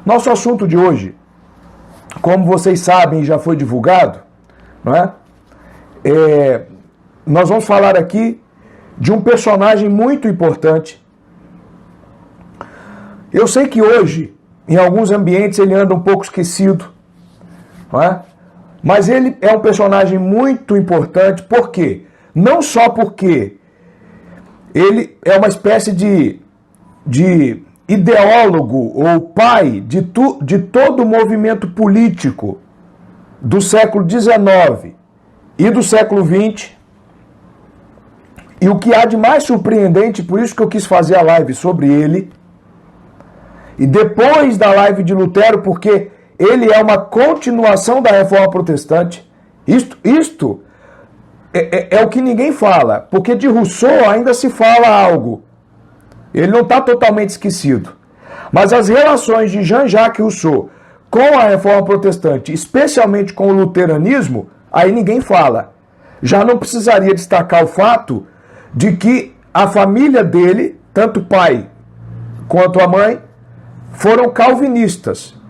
Nosso assunto de hoje, como vocês sabem, já foi divulgado, não é? Nós vamos falar aqui de um personagem muito importante. Eu sei que hoje, em alguns ambientes, ele anda um pouco esquecido, não é? Mas ele é um personagem muito importante, por quê? Não só porque ele é uma espécie de ideólogo ou pai de todo o movimento político do século XIX e do século XX. E o que há de mais surpreendente, por isso que eu quis fazer a live sobre ele, e depois da live de Lutero, porque ele é uma continuação da Reforma Protestante. Isto é o que ninguém fala, porque de Rousseau ainda se fala algo. Ele não está totalmente esquecido. Mas as relações de Jean-Jacques Rousseau com a Reforma Protestante, especialmente com o luteranismo, aí ninguém fala. Já não precisaria destacar o fato de que a família dele, tanto o pai quanto a mãe, foram calvinistas.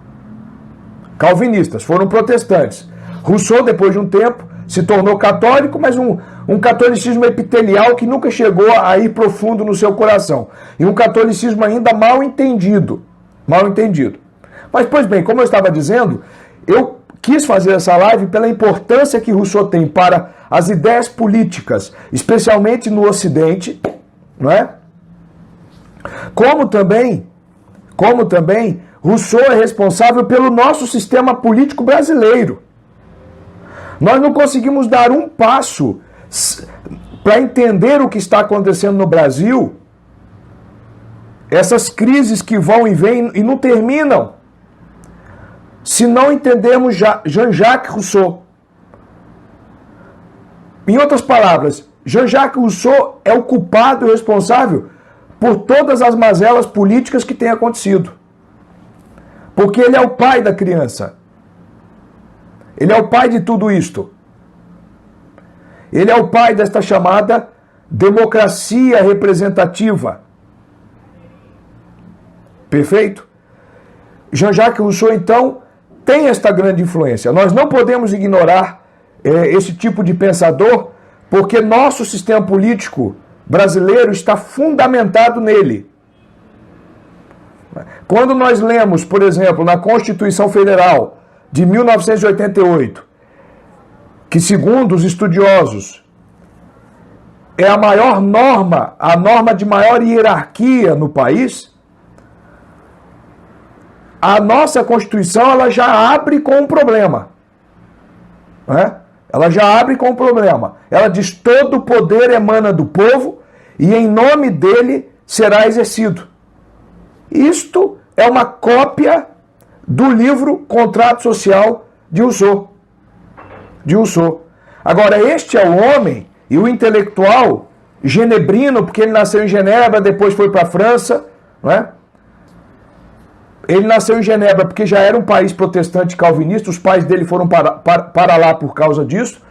Calvinistas, foram protestantes. Rousseau, depois de um tempo, se tornou católico, mas um catolicismo epitelial que nunca chegou a ir profundo no seu coração. E um catolicismo ainda mal entendido. Mal entendido. Mas, pois bem, como eu estava dizendo, eu quis fazer essa live pela importância que Rousseau tem para as ideias políticas, especialmente no Ocidente, não é? Como também Rousseau é responsável pelo nosso sistema político brasileiro. Nós não conseguimos dar um passo para entender o que está acontecendo no Brasil, essas crises que vão e vêm e não terminam, se não entendermos Jean-Jacques Rousseau. Em outras palavras, Jean-Jacques Rousseau é o culpado e responsável por todas as mazelas políticas que têm acontecido. Porque ele é o pai da criança. Ele é o pai de tudo isto. Ele é o pai desta chamada democracia representativa. Perfeito? Jean-Jacques Rousseau, então, tem esta grande influência. Nós não podemos ignorar esse tipo de pensador, porque nosso sistema político brasileiro está fundamentado nele. Quando nós lemos, por exemplo, na Constituição Federal de 1988, que segundo os estudiosos é a maior norma, a norma de maior hierarquia no país, a nossa Constituição ela já abre com um problema. Né? Ela já abre com um problema. Ela diz: todo o poder emana do povo e em nome dele será exercido. Isto é uma cópia do livro Contrato Social de Rousseau. Agora, este é o homem e o intelectual genebrino, porque ele nasceu em Genebra, depois foi para a França, não é? Ele nasceu em Genebra porque já era um país protestante calvinista, os pais dele foram para lá por causa disso.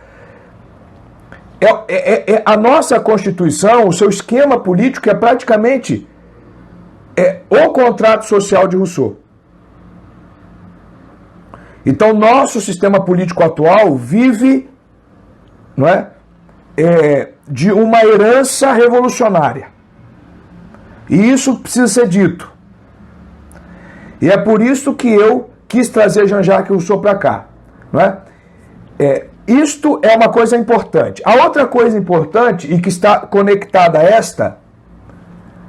A nossa Constituição, o seu esquema político é praticamente o contrato social de Rousseau. Então, nosso sistema político atual vive, não é, de uma herança revolucionária. E isso precisa ser dito. E é por isso que eu quis trazer Jean-Jacques Rousseau para cá. Não é? Isto é uma coisa importante. A outra coisa importante, e que está conectada a esta,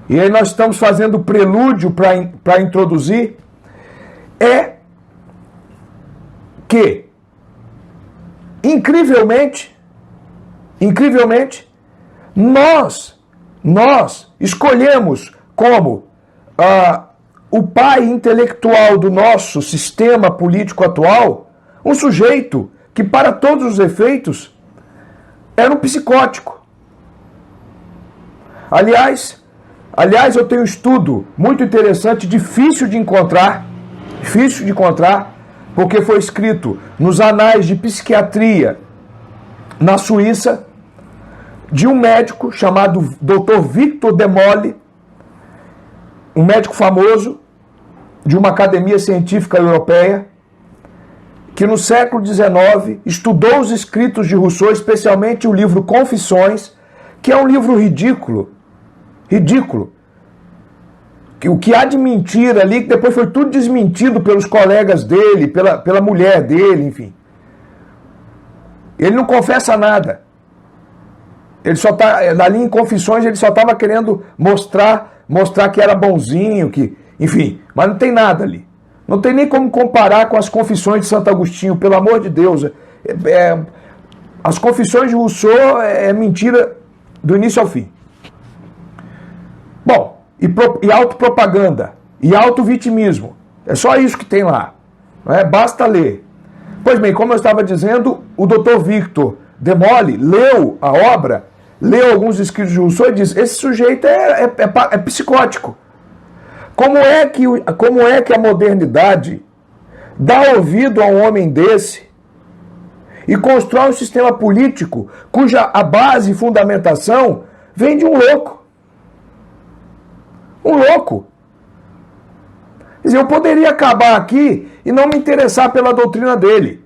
e aí nós estamos fazendo o prelúdio para introduzir, é que, incrivelmente, nós escolhemos como o pai intelectual do nosso sistema político atual um sujeito que, para todos os efeitos, era um psicótico. Aliás, eu tenho um estudo muito interessante, difícil de encontrar, porque foi escrito nos anais de psiquiatria na Suíça, de um médico chamado Dr. Victor Demolle, um médico famoso, de uma academia científica europeia, que no século XIX estudou os escritos de Rousseau, especialmente o livro Confissões, que é um livro ridículo. Ridículo. O que há de mentira ali, que depois foi tudo desmentido pelos colegas dele, pela mulher dele, enfim. Ele não confessa nada. Ele só tá ali em Confissões, ele só estava querendo mostrar que era bonzinho, que, enfim, mas não tem nada ali. Não tem nem como comparar com as Confissões de Santo Agostinho, pelo amor de Deus. As Confissões de Rousseau é mentira do início ao fim. Bom, e autopropaganda, e autovitimismo. É só isso que tem lá. Não é? Basta ler. Pois bem, como eu estava dizendo, o Dr. Victor Demoli leu a obra, leu alguns escritos de Rousseau e diz: esse sujeito é psicótico. Como é que a modernidade dá ouvido a um homem desse e constrói um sistema político cuja a base e fundamentação vem de um louco? Um louco. Quer dizer, eu poderia acabar aqui e não me interessar pela doutrina dele.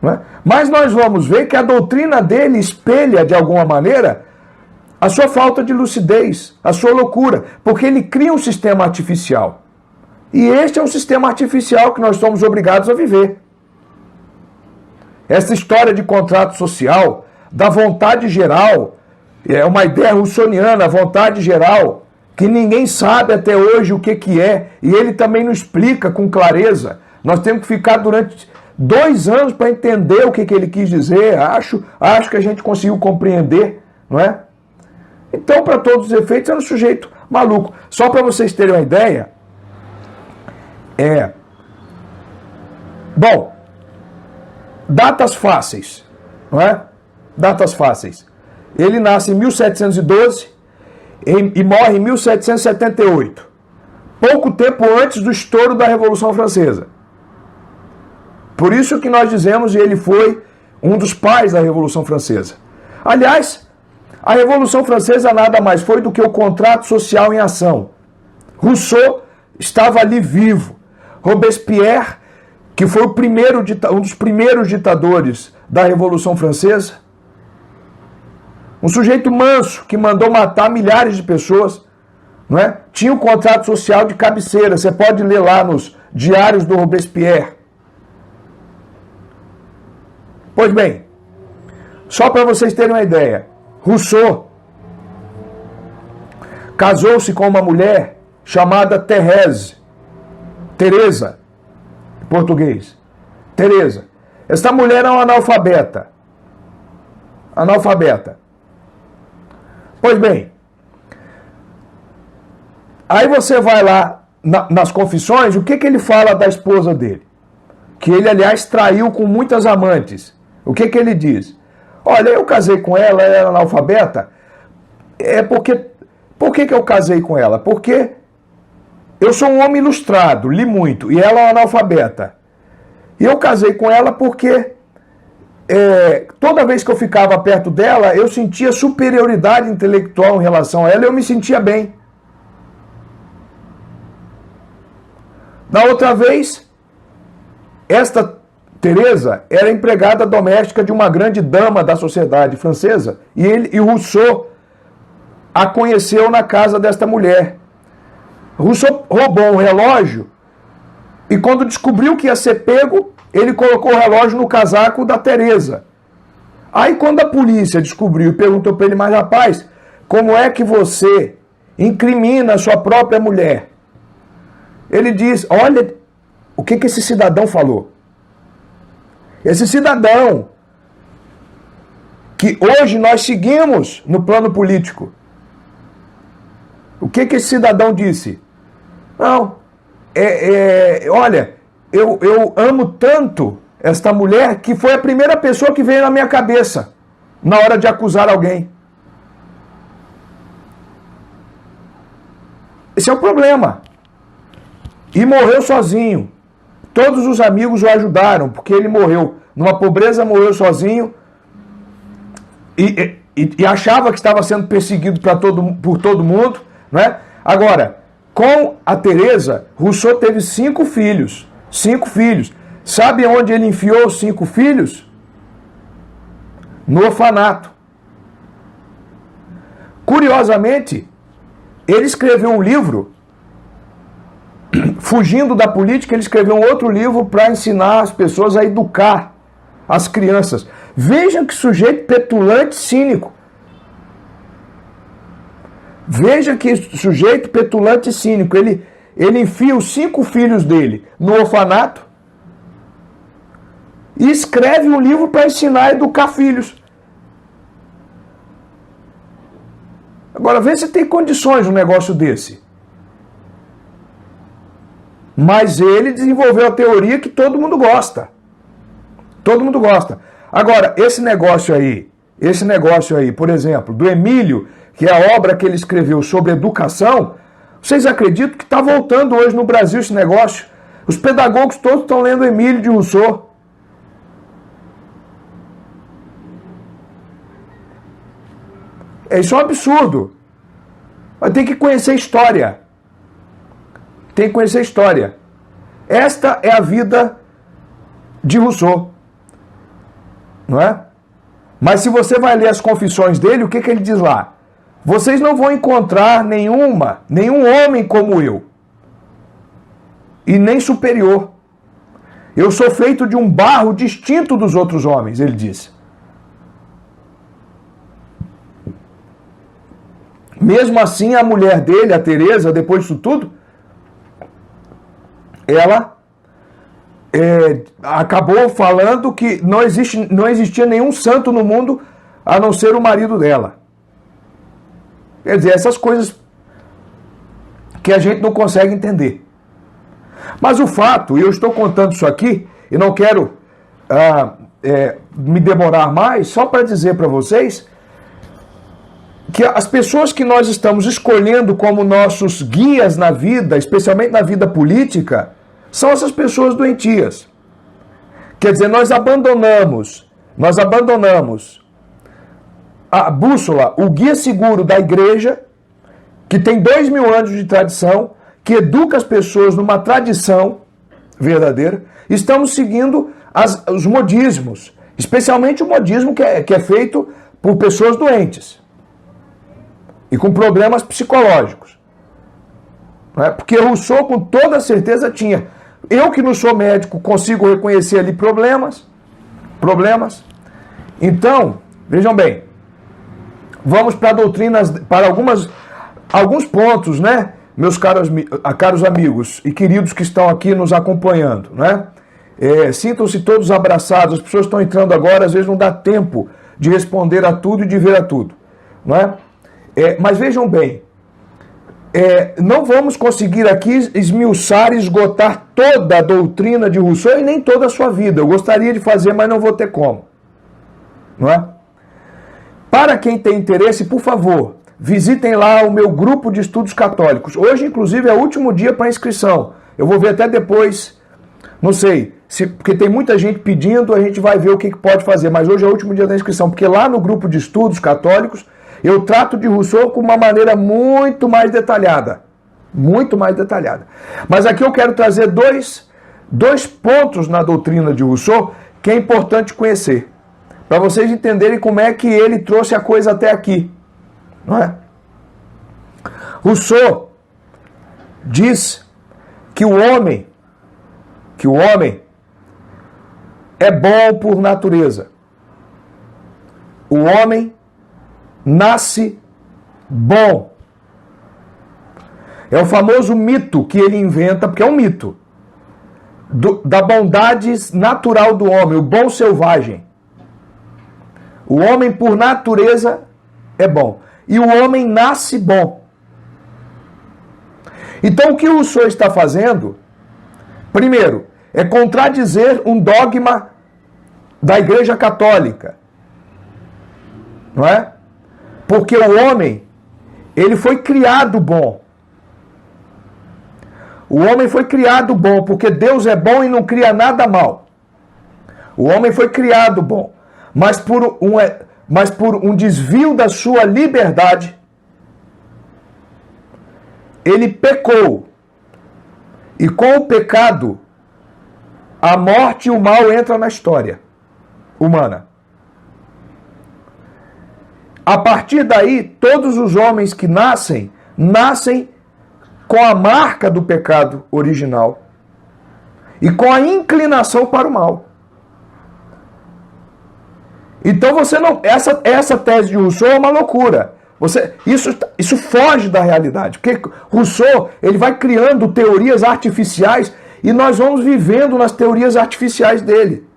Não é? Mas nós vamos ver que a doutrina dele espelha, de alguma maneira, a sua falta de lucidez, a sua loucura, porque ele cria um sistema artificial. E este é um sistema artificial que nós somos obrigados a viver. Essa história de contrato social, da vontade geral, é uma ideia russoniana, a vontade geral, que ninguém sabe até hoje o que é, e ele também não explica com clareza. Nós temos que ficar durante 2 anos para entender o que ele quis dizer. Acho que a gente conseguiu compreender, não é? Então, para todos os efeitos, era um sujeito maluco. Só para vocês terem uma ideia, bom, datas fáceis, não é? Datas fáceis. Ele nasce em 1712 e morre em 1778, pouco tempo antes do estouro da Revolução Francesa. Por isso que nós dizemos que ele foi um dos pais da Revolução Francesa. Aliás, a Revolução Francesa nada mais foi do que o contrato social em ação. Rousseau estava ali vivo. Robespierre, que foi um dos primeiros ditadores da Revolução Francesa, um sujeito manso que mandou matar milhares de pessoas, não é? Tinha um contrato social de cabeceira. Você pode ler lá nos diários do Robespierre. Pois bem, só para vocês terem uma ideia, Rousseau casou-se com uma mulher chamada Teresa, em português. Teresa. Esta mulher é uma analfabeta. Pois bem, aí você vai lá nas Confissões, o que ele fala da esposa dele? Que ele, aliás, traiu com muitas amantes. O que ele diz? Olha, eu casei com ela, ela era analfabeta. Por que eu casei com ela? Porque eu sou um homem ilustrado, li muito, e ela é analfabeta. E eu casei com ela porque toda vez que eu ficava perto dela, eu sentia superioridade intelectual em relação a ela e eu me sentia bem. Na outra vez, esta Teresa era empregada doméstica de uma grande dama da sociedade francesa e Rousseau a conheceu na casa desta mulher. Rousseau roubou um relógio e quando descobriu que ia ser pego, ele colocou o relógio no casaco da Teresa. Aí quando a polícia descobriu e perguntou para ele: mas rapaz, como é que você incrimina a sua própria mulher? Ele diz: olha o que esse cidadão falou. Esse cidadão que hoje nós seguimos no plano político. O que esse cidadão disse? Não, olha, eu amo tanto esta mulher que foi a primeira pessoa que veio na minha cabeça na hora de acusar alguém. Esse é o problema. E morreu sozinho. Todos os amigos o ajudaram, porque ele morreu numa pobreza, morreu sozinho e achava que estava sendo perseguido por todo mundo, não é? Agora, Com a Teresa, Rousseau teve 5 filhos. 5 filhos. Sabe onde ele enfiou os 5 filhos? No orfanato. Curiosamente, ele escreveu um livro, fugindo da política, ele escreveu um outro livro para ensinar as pessoas a educar as crianças. Vejam que sujeito petulante, cínico. Veja que sujeito petulante e cínico. Ele enfia os 5 filhos dele no orfanato e escreve um livro para ensinar a educar filhos. Agora, vê se tem condições um negócio desse. Mas ele desenvolveu a teoria que todo mundo gosta. Todo mundo gosta. Agora, esse negócio aí, por exemplo, do Emílio, que é a obra que ele escreveu sobre educação, vocês acreditam que está voltando hoje no Brasil esse negócio? Os pedagogos todos estão lendo Emílio de Rousseau. Isso é um absurdo. Mas tem que conhecer história. Tem que conhecer história. Esta é a vida de Rousseau. Não é? Mas se você vai ler as confissões dele, o que ele diz lá? Vocês não vão encontrar nenhum homem como eu. E nem superior. Eu sou feito de um barro distinto dos outros homens, ele disse. Mesmo assim, a mulher dele, a Teresa, depois disso tudo, ela acabou falando que não existia nenhum santo no mundo a não ser o marido dela. Quer dizer, essas coisas que a gente não consegue entender. Mas o fato, e eu estou contando isso aqui, e não quero me demorar mais, só para dizer para vocês que as pessoas que nós estamos escolhendo como nossos guias na vida, especialmente na vida política, são essas pessoas doentias. Quer dizer, nós abandonamos a bússola, o guia seguro da igreja, que tem 2000 anos de tradição, que educa as pessoas numa tradição verdadeira. Estamos seguindo os modismos, especialmente o modismo que é feito por pessoas doentes e com problemas psicológicos. Não é? Porque Rousseau, com toda certeza, tinha. Eu, que não sou médico, consigo reconhecer ali problemas. Então, vejam bem, vamos para doutrinas, para alguns pontos, né, meus caros amigos e queridos que estão aqui nos acompanhando, né? Sintam-se todos abraçados. As pessoas estão entrando agora, às vezes não dá tempo de responder a tudo e de ver a tudo, não é? Mas vejam bem, não vamos conseguir aqui esmiuçar e esgotar toda a doutrina de Rousseau e nem toda a sua vida. Eu gostaria de fazer, mas não vou ter como. Não é? Para quem tem interesse, por favor, visitem lá o meu grupo de estudos católicos. Hoje, inclusive, é o último dia para inscrição. Eu vou ver até depois, não sei, porque tem muita gente pedindo, a gente vai ver o que pode fazer. Mas hoje é o último dia da inscrição, porque lá no grupo de estudos católicos, eu trato de Rousseau com uma maneira muito mais detalhada. Muito mais detalhada. Mas aqui eu quero trazer dois pontos na doutrina de Rousseau que é importante conhecer. Para vocês entenderem como é que ele trouxe a coisa até aqui. Não é? Rousseau diz que o homem é bom por natureza. O homem nasce bom. É o famoso mito que ele inventa, porque é um mito, da bondade natural do homem, o bom selvagem. O homem, por natureza, é bom. E o homem nasce bom. Então, o que o Rousseau está fazendo, primeiro, é contradizer um dogma da Igreja Católica. Não é? Porque o homem, ele foi criado bom. O homem foi criado bom, porque Deus é bom e não cria nada mal. O homem foi criado bom, mas por um desvio da sua liberdade, ele pecou. E com o pecado, a morte e o mal entram na história humana. A partir daí, todos os homens que nascem com a marca do pecado original e com a inclinação para o mal. Então você não, essa tese de Rousseau é uma loucura. Isso foge da realidade, porque Rousseau ele vai criando teorias artificiais e nós vamos vivendo nas teorias artificiais dele,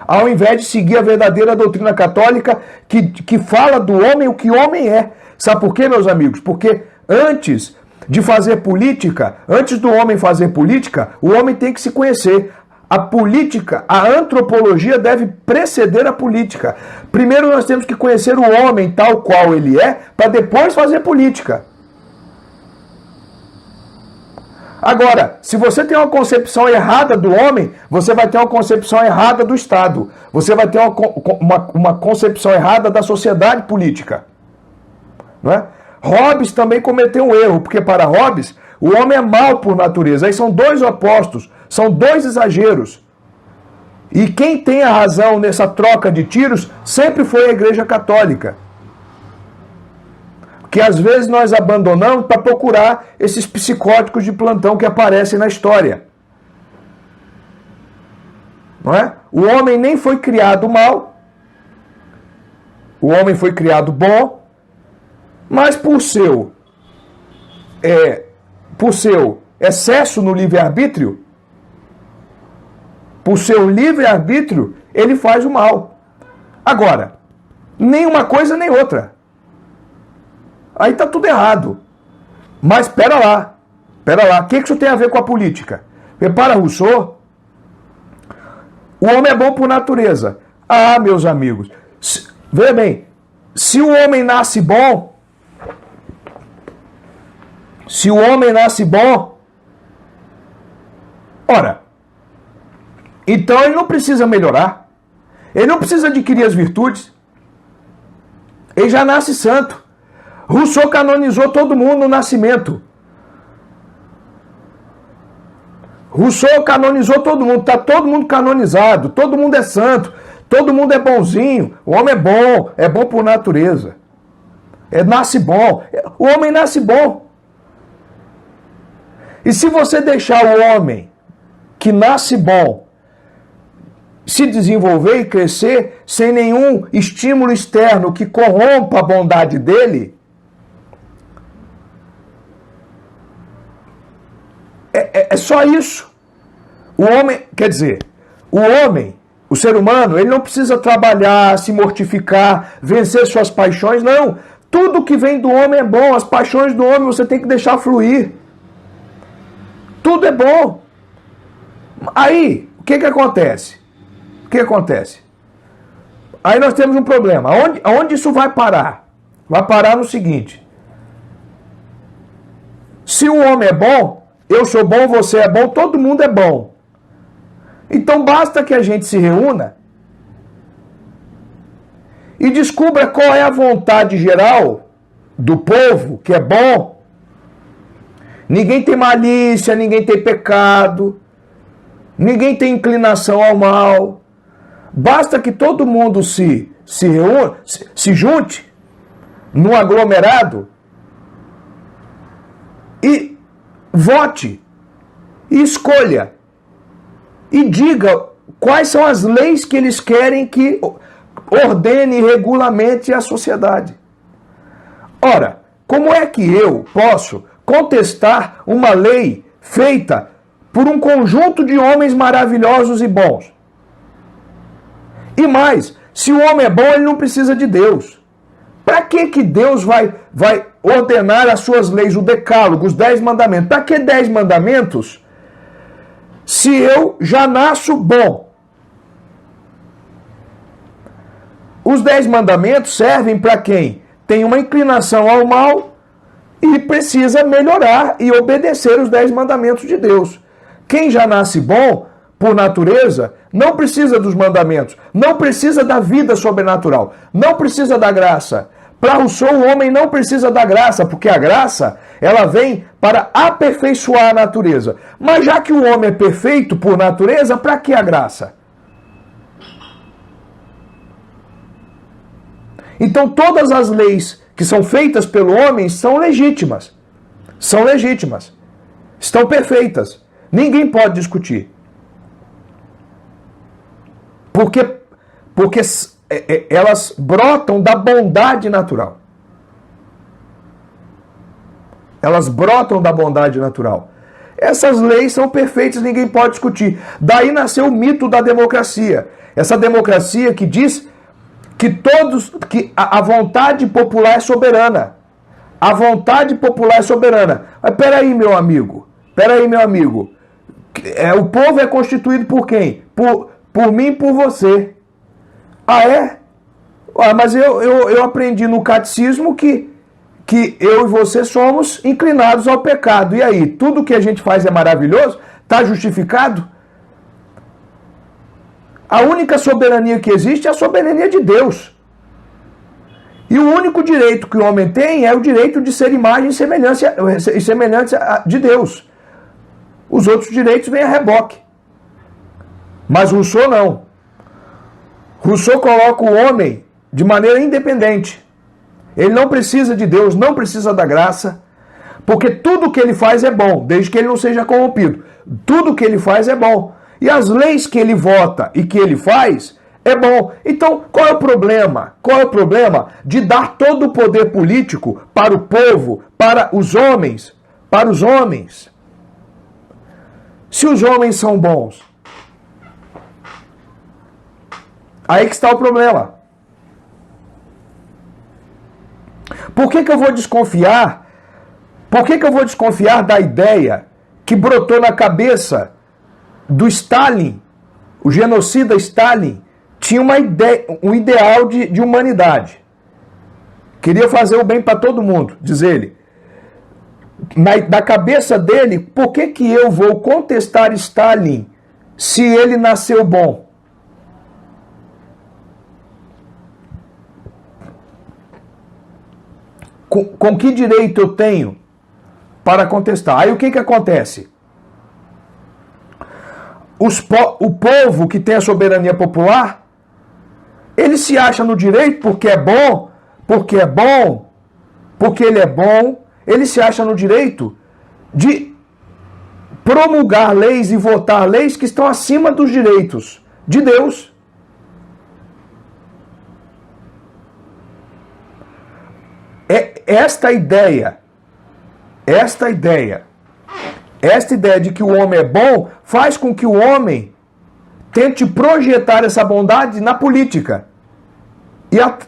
ao invés de seguir a verdadeira doutrina católica que fala do homem o que o homem é. Sabe por quê, meus amigos? Porque antes de fazer política, antes do homem fazer política, o homem tem que se conhecer. A política, a antropologia deve preceder a política. Primeiro nós temos que conhecer o homem tal qual ele é, para depois fazer política. Agora, se você tem uma concepção errada do homem, você vai ter uma concepção errada do Estado. Você vai ter uma concepção errada da sociedade política. Não é? Hobbes também cometeu um erro, porque para Hobbes, o homem é mau por natureza. Aí são dois opostos, são dois exageros. E quem tem a razão nessa troca de tiros sempre foi a Igreja Católica. Que às vezes nós abandonamos para procurar esses psicóticos de plantão que aparecem na história. Não é? O homem nem foi criado mal, o homem foi criado bom, mas por seu excesso no livre-arbítrio, por seu livre-arbítrio, ele faz o mal. Agora, nem uma coisa nem outra. Aí está tudo errado. Mas espera lá. O que isso tem a ver com a política? Porque para Rousseau, o homem é bom por natureza. Ah, meus amigos, veja bem, se o homem nasce bom, ora, então ele não precisa melhorar, ele não precisa adquirir as virtudes, ele já nasce santo. Rousseau canonizou todo mundo no nascimento. Rousseau canonizou todo mundo, está todo mundo canonizado, todo mundo é santo, todo mundo é bonzinho, o homem é bom por natureza. Nasce bom, o homem nasce bom. E se você deixar o homem que nasce bom se desenvolver e crescer sem nenhum estímulo externo que corrompa a bondade dele, é só isso. O homem, quer dizer, o ser humano, ele não precisa trabalhar, se mortificar, vencer suas paixões, não. Tudo que vem do homem é bom, as paixões do homem você tem que deixar fluir. Tudo é bom. Aí, o que acontece? Aí nós temos um problema. Aonde isso vai parar? Vai parar no seguinte. Se o homem é bom, eu sou bom, você é bom, todo mundo é bom. Então basta que a gente se reúna e descubra qual é a vontade geral do povo, que é bom. Ninguém tem malícia, ninguém tem pecado, ninguém tem inclinação ao mal. Basta que todo mundo se reúna, se junte num aglomerado e vote, e escolha, e diga quais são as leis que eles querem que ordene e regulamente a sociedade. Ora, como é que eu posso contestar uma lei feita por um conjunto de homens maravilhosos e bons? E mais, se o homem é bom, ele não precisa de Deus. Para que Deus vai ordenar as suas leis, o decálogo, os 10 mandamentos? Para que 10 mandamentos se eu já nasço bom? Os 10 mandamentos servem para quem tem uma inclinação ao mal e precisa melhorar e obedecer os 10 mandamentos de Deus. Quem já nasce bom, por natureza, não precisa dos mandamentos, não precisa da vida sobrenatural, não precisa da graça, Para Rousseau, o homem não precisa da graça, porque a graça, ela vem para aperfeiçoar a natureza. Mas já que o homem é perfeito por natureza, para que a graça? Então todas as leis que são feitas pelo homem são legítimas. São legítimas. Estão perfeitas. Ninguém pode discutir. Porque elas brotam da bondade natural. Elas brotam da bondade natural. Essas leis são perfeitas, ninguém pode discutir. Daí nasceu o mito da democracia. Essa democracia que diz que a vontade popular é soberana. A vontade popular é soberana. Mas peraí, meu amigo. O povo é constituído por quem? Por mim e por você. Ah, é? Mas eu aprendi no catecismo que eu e você somos inclinados ao pecado. E aí, tudo que a gente faz é maravilhoso? Está justificado? A única soberania que existe é a soberania de Deus. E o único direito que o homem tem é o direito de ser imagem e semelhança de Deus. Os outros direitos vêm a reboque. Mas Rousseau não. Rousseau coloca o homem de maneira independente. Ele não precisa de Deus, não precisa da graça, porque tudo que ele faz é bom, desde que ele não seja corrompido. Tudo que ele faz é bom. E as leis que ele vota e que ele faz é bom. Então, qual é o problema? Qual é o problema de dar todo o poder político para o povo, para os homens? Para os homens. Se os homens são bons, aí que está o problema. Por que eu vou desconfiar? Por que eu vou desconfiar da ideia que brotou na cabeça do Stalin? O genocida Stalin tinha um ideal de humanidade. Queria fazer o bem para todo mundo, diz ele. Na cabeça dele, por que eu vou contestar Stalin se ele nasceu bom? Com que direito eu tenho para contestar? Aí o que acontece? O povo que tem a soberania popular, ele se acha no direito porque é bom, porque ele é bom, ele se acha no direito de promulgar leis e votar leis que estão acima dos direitos de Deus. Esta ideia de que o homem é bom faz com que o homem tente projetar essa bondade na política.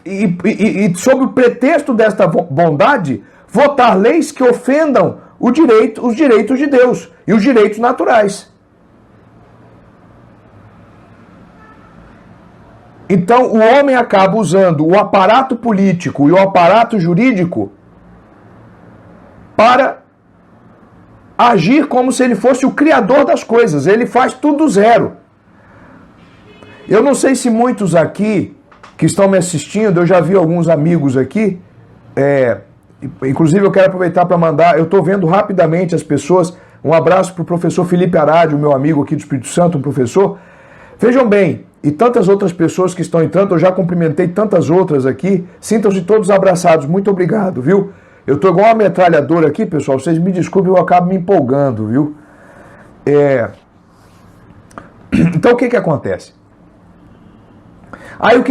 E sob o pretexto desta bondade, votar leis que ofendam os direitos de Deus e os direitos naturais. Então o homem acaba usando o aparato político e o aparato jurídico para agir como se ele fosse o criador das coisas. Ele faz tudo zero. Eu não sei se muitos aqui que estão me assistindo, eu já vi alguns amigos aqui, inclusive eu quero aproveitar para mandar, eu estou vendo rapidamente as pessoas, um abraço para o professor Felipe Aradi, o meu amigo aqui do Espírito Santo, um professor. Vejam bem, e tantas outras pessoas que estão entrando, eu já cumprimentei tantas outras aqui, sintam-se todos abraçados, muito obrigado, viu? Eu estou igual uma metralhadora aqui, pessoal, vocês me desculpem, eu acabo me empolgando, viu? Então o que acontece? Aí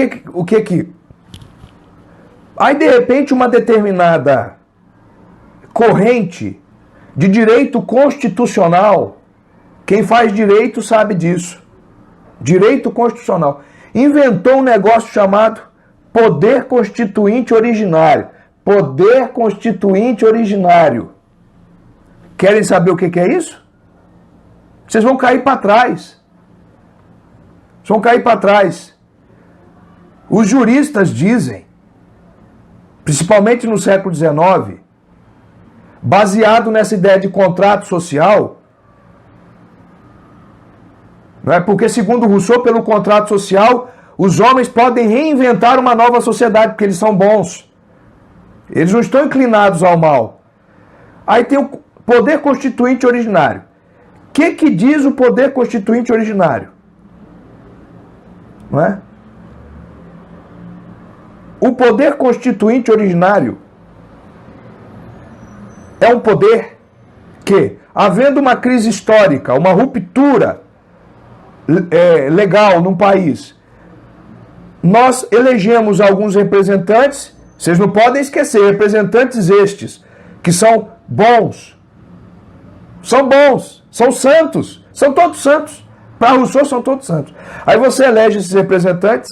Aí de repente uma determinada corrente de direito constitucional, quem faz direito sabe disso, direito constitucional, inventou um negócio chamado poder constituinte originário. Poder constituinte originário. Querem saber o que é isso? Vocês vão cair para trás. Vocês vão cair para trás. Os juristas dizem, principalmente no século XIX, baseado nessa ideia de contrato social, não é? Porque, segundo Rousseau, pelo contrato social, os homens podem reinventar uma nova sociedade, porque eles são bons. Eles não estão inclinados ao mal. Aí tem o poder constituinte originário. O que diz o poder constituinte originário? Não é? O poder constituinte originário é um poder que, havendo uma crise histórica, uma ruptura legal num país, nós elegemos alguns representantes, vocês não podem esquecer, representantes estes, que são bons, são santos, são todos santos. Para Rousseau são todos santos. Aí você elege esses representantes,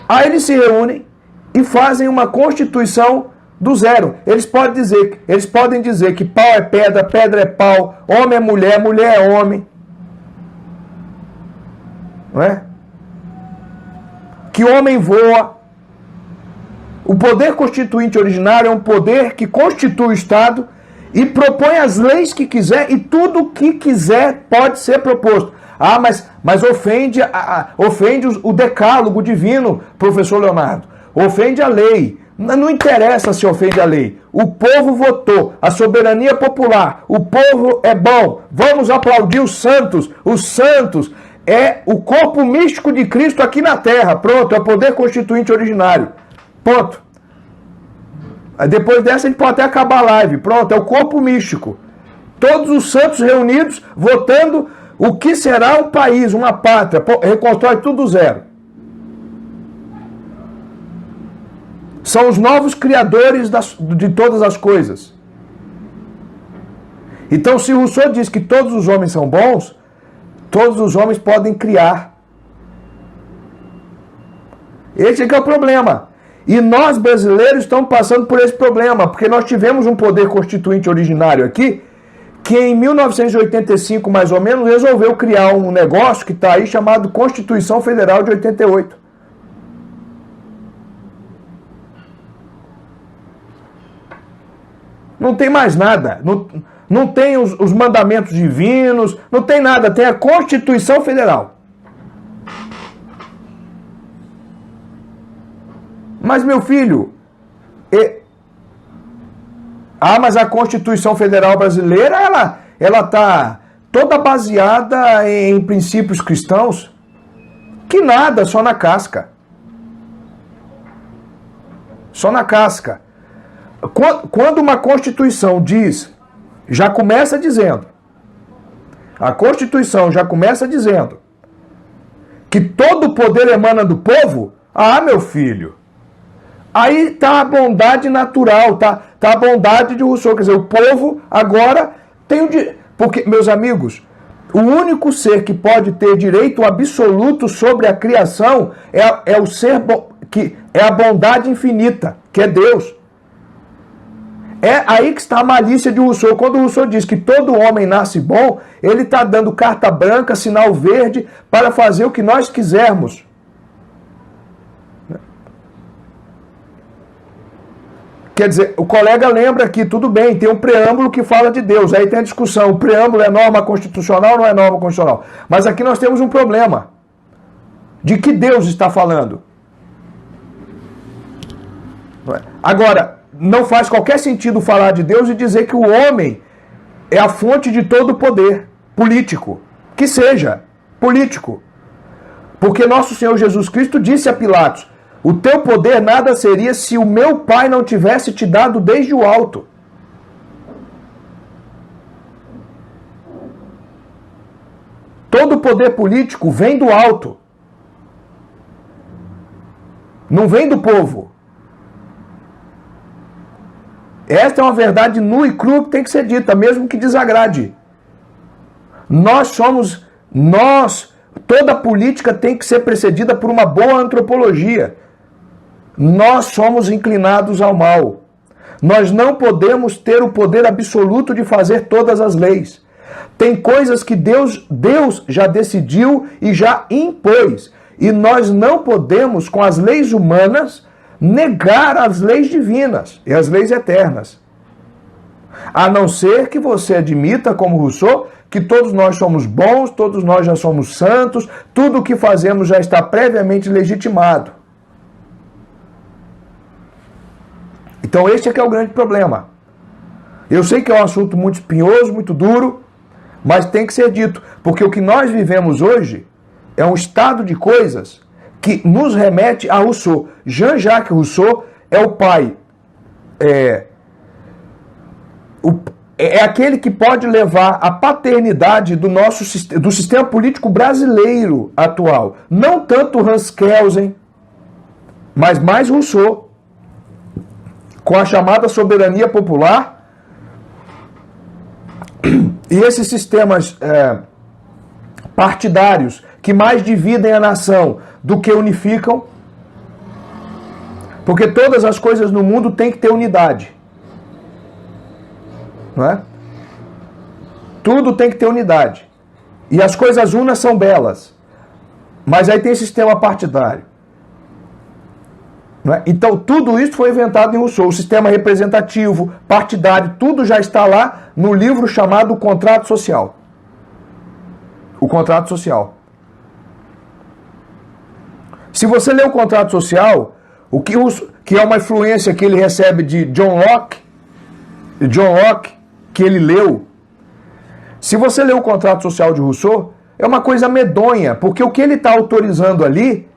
aí eles se reúnem e fazem uma constituição do zero. Eles podem dizer que pau é pedra, pedra é pau, homem é mulher, mulher é homem. Não é? Que homem voa. O poder constituinte originário é um poder que constitui o Estado e propõe as leis que quiser, e tudo o que quiser pode ser proposto. Ah, mas ofende o decálogo divino, professor Leonardo. Ofende a lei. Não interessa se ofende a lei. O povo votou, a soberania popular, o povo é bom. Vamos aplaudir os santos. Os santos é o corpo místico de Cristo aqui na terra. Pronto, é o poder constituinte originário. Ponto. Depois dessa a gente pode até acabar a live. Pronto, é o corpo místico. Todos os santos reunidos votando o que será um país, uma pátria. Reconstrói tudo do zero. São os novos criadores de todas as coisas. Então, se Rousseau diz que todos os homens são bons, todos os homens podem criar. Esse é que é o problema. E nós, brasileiros, estamos passando por esse problema, porque nós tivemos um poder constituinte originário aqui, que em 1985, mais ou menos, resolveu criar um negócio que está aí chamado Constituição Federal de 88. Não tem mais nada. Não tem os mandamentos divinos, não tem nada. Tem a Constituição Federal. Mas, meu filho, mas a Constituição Federal brasileira, ela está toda baseada em princípios cristãos. Que nada, só na casca. Só na casca. Quando uma Constituição diz, já começa dizendo, a Constituição já começa dizendo que todo o poder emana do povo, meu filho, aí está a bondade natural, tá a bondade de Rousseau. Quer dizer, o povo agora tem o direito. Porque, meus amigos, o único ser que pode ter direito absoluto sobre a criação é o ser que é a bondade infinita, que é Deus. É aí que está a malícia de Rousseau. Quando Rousseau diz que todo homem nasce bom, ele está dando carta branca, sinal verde, para fazer o que nós quisermos. Quer dizer, o colega lembra aqui, tudo bem, tem um preâmbulo que fala de Deus. Aí tem a discussão, o preâmbulo é norma constitucional ou não é norma constitucional? Mas aqui nós temos um problema. De que Deus está falando? Agora, não faz qualquer sentido falar de Deus e dizer que o homem é a fonte de todo o poder político. Que seja político. Porque nosso Senhor Jesus Cristo disse a Pilatos: o teu poder nada seria se o meu Pai não tivesse te dado desde o alto. Todo poder político vem do alto. Não vem do povo. Esta é uma verdade nua e crua que tem que ser dita, mesmo que desagrade. Toda política tem que ser precedida por uma boa antropologia. Nós somos inclinados ao mal. Nós não podemos ter o poder absoluto de fazer todas as leis. Tem coisas que Deus já decidiu e já impôs. E nós não podemos, com as leis humanas, negar as leis divinas e as leis eternas. A não ser que você admita, como Rousseau, que todos nós somos bons, todos nós já somos santos, tudo o que fazemos já está previamente legitimado. Então esse é que é o grande problema. Eu sei que é um assunto muito espinhoso, muito duro, mas tem que ser dito, porque o que nós vivemos hoje é um estado de coisas que nos remete a Rousseau. Jean-Jacques Rousseau é o pai, é aquele que pode levar a paternidade do sistema político brasileiro atual. Não tanto Hans Kelsen, mas mais Rousseau, com a chamada soberania popular e esses sistemas partidários que mais dividem a nação do que unificam, porque todas as coisas no mundo têm que ter unidade. Não é? Tudo tem que ter unidade. E as coisas unas são belas. Mas aí tem sistema partidário. Não é? Então tudo isso foi inventado em Rousseau. O sistema representativo, partidário, tudo já está lá no livro chamado Contrato Social. O Contrato Social. Se você ler o Contrato Social, que é uma influência que ele recebe de John Locke, que ele leu, se você ler o Contrato Social de Rousseau, é uma coisa medonha, porque o que ele está autorizando ali,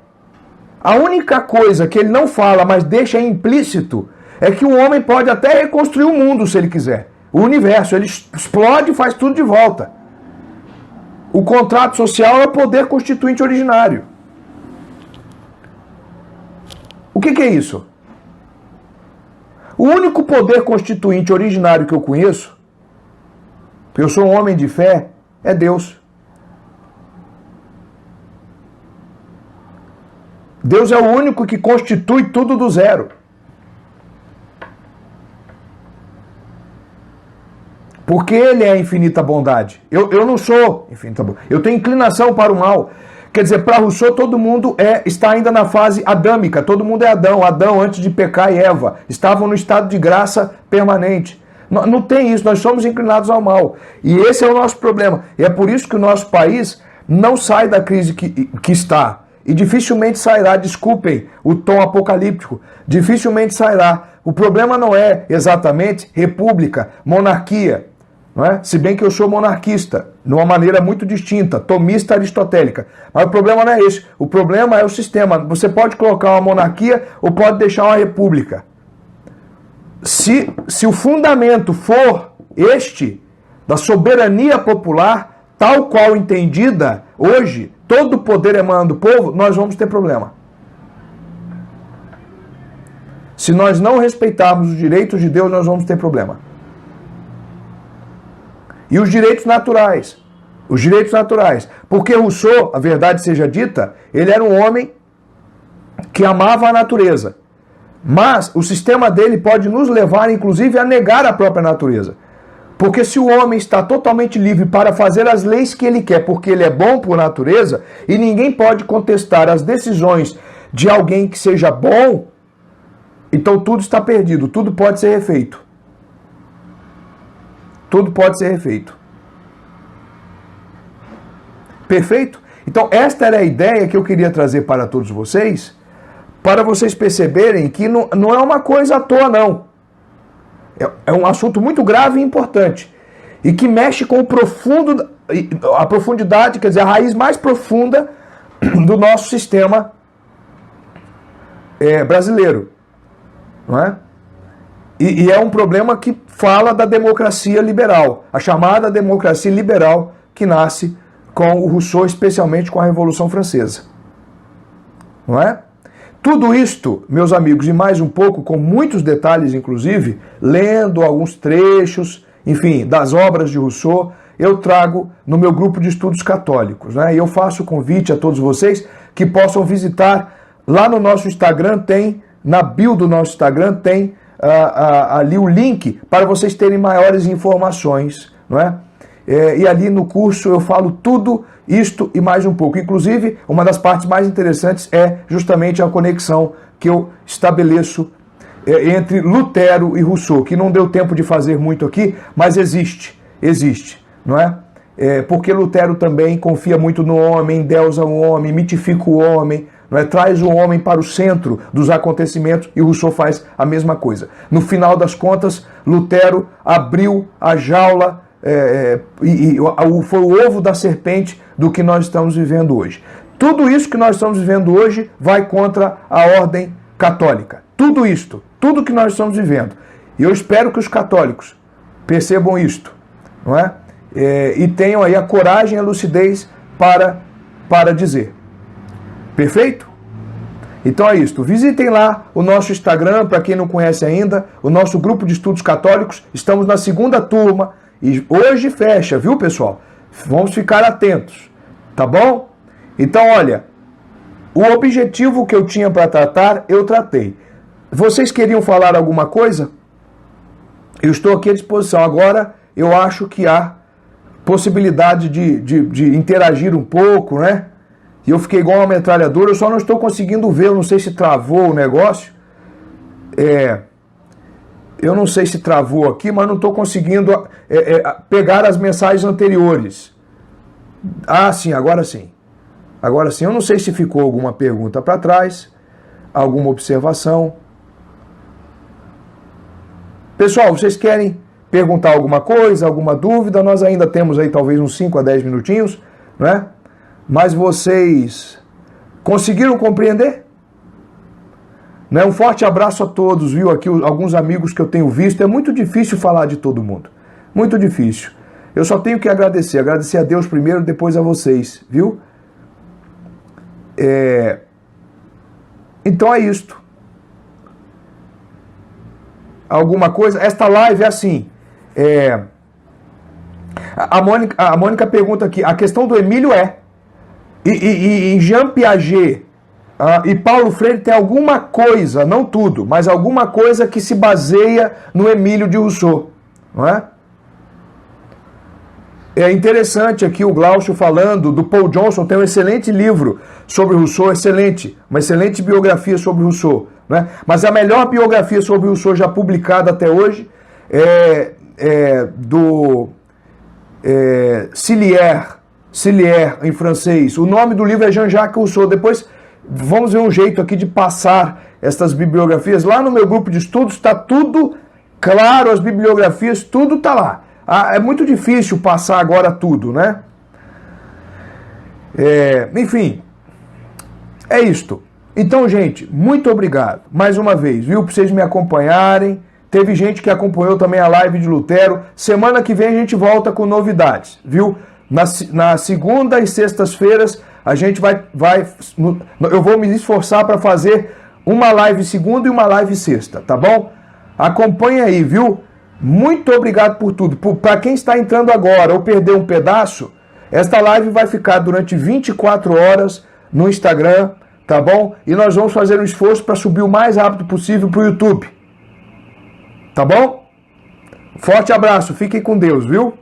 a única coisa que ele não fala, mas deixa implícito, é que o homem pode até reconstruir o mundo se ele quiser. O universo, ele explode e faz tudo de volta. O contrato social é o poder constituinte originário. O que é isso? O único poder constituinte originário que eu conheço, eu sou um homem de fé, é Deus. Deus é o único que constitui tudo do zero. Porque Ele é a infinita bondade. Eu não sou infinita bondade. Eu tenho inclinação para o mal. Quer dizer, para Rousseau, todo mundo está ainda na fase adâmica. Todo mundo é Adão. Adão, antes de pecar, e Eva estavam no estado de graça permanente. Não tem isso. Nós somos inclinados ao mal. E esse é o nosso problema. E é por isso que o nosso país não sai da crise que está. E dificilmente sairá, desculpem o tom apocalíptico, dificilmente sairá. O problema não é exatamente república, monarquia, não é? Se bem que eu sou monarquista, de uma maneira muito distinta, tomista aristotélica. Mas o problema não é esse, o problema é o sistema. Você pode colocar uma monarquia ou pode deixar uma república. Se o fundamento for este, da soberania popular, tal qual entendida hoje, todo o poder emana do povo, nós vamos ter problema. Se nós não respeitarmos os direitos de Deus, nós vamos ter problema. E os direitos naturais. Os direitos naturais. Porque Rousseau, a verdade seja dita, ele era um homem que amava a natureza. Mas o sistema dele pode nos levar, inclusive, a negar a própria natureza. Porque se o homem está totalmente livre para fazer as leis que ele quer, porque ele é bom por natureza, e ninguém pode contestar as decisões de alguém que seja bom, então tudo está perdido, tudo pode ser refeito. Tudo pode ser refeito. Perfeito? Então esta era a ideia que eu queria trazer para todos vocês, para vocês perceberem que não é uma coisa à toa, não. É um assunto muito grave e importante. E que mexe com a profundidade, quer dizer, a raiz mais profunda do nosso sistema brasileiro. Não é? E é um problema que fala da democracia liberal. A chamada democracia liberal que nasce com o Rousseau, especialmente com a Revolução Francesa. Não é? Tudo isto, meus amigos, e mais um pouco, com muitos detalhes, inclusive, lendo alguns trechos, enfim, das obras de Rousseau, eu trago no meu grupo de estudos católicos. Né? E eu faço o convite a todos vocês que possam visitar lá no nosso Instagram, na bio do nosso Instagram, tem ali o link para vocês terem maiores informações. Não é? E ali no curso eu falo tudo isto e mais um pouco. Inclusive, uma das partes mais interessantes é justamente a conexão que eu estabeleço entre Lutero e Rousseau, que não deu tempo de fazer muito aqui, mas existe, não é? Porque Lutero também confia muito no homem, endeusa o homem, mitifica o homem, não é? Traz o homem para o centro dos acontecimentos e Rousseau faz a mesma coisa. No final das contas, Lutero abriu a jaula, foi o ovo da serpente do que nós estamos vivendo hoje. Tudo isso que nós estamos vivendo hoje vai contra a ordem católica. Tudo isto, tudo que nós estamos vivendo. E eu espero que os católicos percebam isto, não é? E tenham aí a coragem e a lucidez para dizer. Perfeito? Então é isto. Visitem lá o nosso Instagram, para quem não conhece ainda, o nosso grupo de estudos católicos. Estamos na segunda turma e hoje fecha, viu, pessoal? Vamos ficar atentos, tá bom? Então, olha, o objetivo que eu tinha para tratar, eu tratei. Vocês queriam falar alguma coisa? Eu estou aqui à disposição. Agora, eu acho que há possibilidade de interagir um pouco, né? E eu fiquei igual uma metralhadora, eu só não estou conseguindo ver, eu não sei se travou o negócio. Eu não sei se travou aqui, mas não estou conseguindo pegar as mensagens anteriores. Ah, sim, agora sim. Agora sim, eu não sei se ficou alguma pergunta para trás, alguma observação. Pessoal, vocês querem perguntar alguma coisa, alguma dúvida? Nós ainda temos aí talvez uns 5 a 10 minutinhos, né? Mas vocês conseguiram compreender? Né? Um forte abraço a todos, viu? Aqui alguns amigos que eu tenho visto. É muito difícil falar de todo mundo. Muito difícil. Eu só tenho que agradecer. Agradecer a Deus primeiro, depois a vocês, viu? Então é isto. Alguma coisa? Esta live é assim. A Mônica pergunta aqui. A questão do Emílio e Jean Piaget e Paulo Freire tem alguma coisa, não tudo, mas alguma coisa que se baseia no Emílio de Rousseau, não é? É interessante aqui o Glaucio falando do Paul Johnson, tem um excelente livro sobre Rousseau, uma excelente biografia sobre Rousseau, né? Mas a melhor biografia sobre Rousseau já publicada até hoje é do Cilliers, em francês. O nome do livro é Jean-Jacques Rousseau. Depois vamos ver um jeito aqui de passar estas bibliografias. Lá no meu grupo de estudos está tudo claro, as bibliografias, tudo está lá. É muito difícil passar agora tudo, né? Enfim, é isto. Então, gente, muito obrigado mais uma vez, viu, por vocês me acompanharem. Teve gente que acompanhou também a live de Lutero. Semana que vem a gente volta com novidades, viu? Na segunda e sextas-feiras a gente eu vou me esforçar para fazer uma live segunda e uma live sexta, tá bom? Acompanhe aí, viu? Muito obrigado por tudo. Para quem está entrando agora ou perdeu um pedaço, esta live vai ficar durante 24 horas no Instagram, tá bom? E nós vamos fazer um esforço para subir o mais rápido possível para o YouTube. Tá bom? Forte abraço, fiquem com Deus, viu?